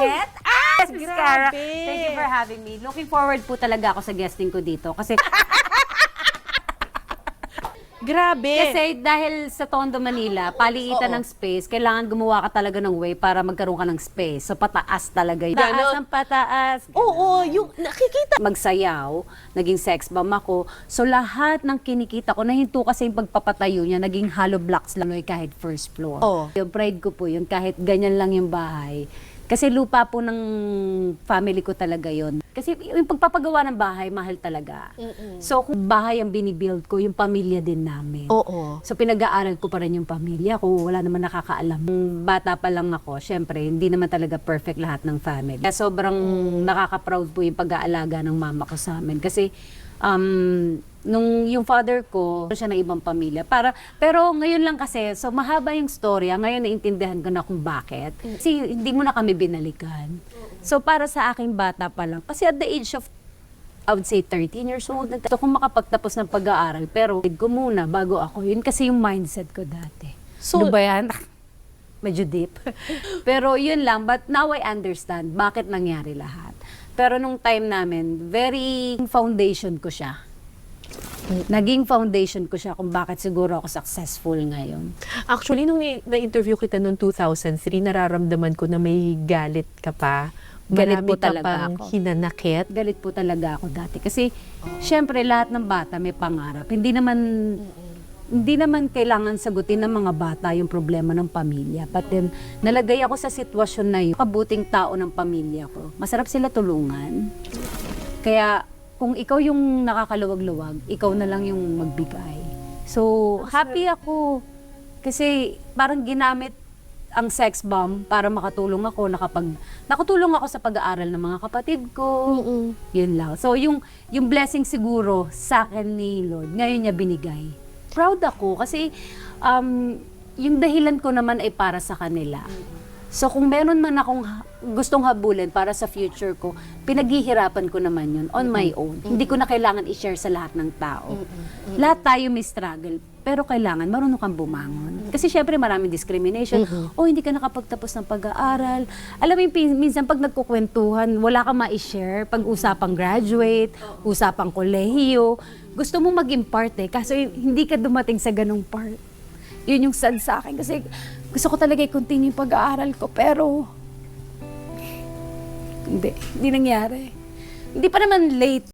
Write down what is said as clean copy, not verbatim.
Bakit? Yes, Miss Cara. Grabe. Thank you for having me. Looking forward po talaga ako sa guesting ko dito. Kasi Grabe. dahil sa Tondo, Manila, paliitan ng space, kailangan gumawa ka talaga ng way para magkaroon ka ng space. So pataas talaga yun. Ganon. Taas ng pataas. Oo, yung nakikita. Magsayaw, naging sex bomb ako. So lahat ng kinikita ko, nahinto kasi yung pagpapatayo niya, naging hollow blocks lang kahit first floor. Oh. Yung pride ko po yun, kahit ganyan lang yung bahay. Kasi lupa po ng family ko talaga yon. Kasi yung pagpapagawa ng bahay, mahal talaga. So kung bahay ang binibuild ko, yung pamilya din namin. Oo. So pinag-aaral ko pa rin yung pamilya ko, wala naman nakakaalam. Nung bata pa lang ako, syempre, hindi naman talaga perfect lahat ng family. Kaya sobrang nakaka-proud po yung pag-aalaga ng mama ko sa amin. Kasi nung yung father ko, siya ng ibang pamilya. Pero ngayon lang kasi, so mahaba yung storya, ngayon naintindihan ko na kung bakit. Kasi hindi mo na kami binalikan. So para sa aking bata pa lang, kasi at the age of I would say 13 years old. So kung makapagtapos ng pag-aaral, pero ko muna bago ako. Yun kasi yung mindset ko dati. So, Ano ba yan? Medyo deep. Pero yun lang, but now I understand bakit nangyari lahat. Pero nung time namin, very foundation ko siya. Naging foundation ko siya kung bakit siguro ako successful ngayon. Actually, nung na-interview kita noong 2003, nararamdaman ko na may galit ka pa. Galit po Marami ka talaga pang ako. hinanakit. Galit po talaga ako dati. Kasi, syempre, lahat ng bata may pangarap. Hindi naman kailangan sagutin ng mga bata yung problema ng pamilya. But then, nalagay ako sa sitwasyon na yun. Kabuting tao ng pamilya ko. Masarap sila tulungan. Kaya, kung ikaw yung nakakaluwag-luwag, ikaw na lang yung magbigay. So, happy ako. Kasi, parang ginamit ang sex bomb para makatulong ako, nakatulong ako sa pag-aaral ng mga kapatid ko. Yun lang. So, yung blessing siguro sa akin ni Lord, ngayon niya binigay. Proud ako kasi yung dahilan ko naman ay para sa kanila. So kung meron man akong gustong habulin para sa future ko, pinaghihirapan ko naman yun on my own. Hindi ko na kailangan i-share sa lahat ng tao. Lahat tayo may struggle, pero kailangan marunong kang bumangon. Kasi syempre maraming discrimination. O hindi ka nakapagtapos ng pag-aaral. Alam mo yung minsan pag nagkukwentuhan, wala kang ma-share pag usapang graduate, usapang kolehiyo. Gusto mo mag-impart kaso hindi ka dumating sa ganung part. Yun yung sad sa akin kasi gusto ko talaga i-continue yung pag-aaral ko pero hindi nangyari. Hindi pa naman late.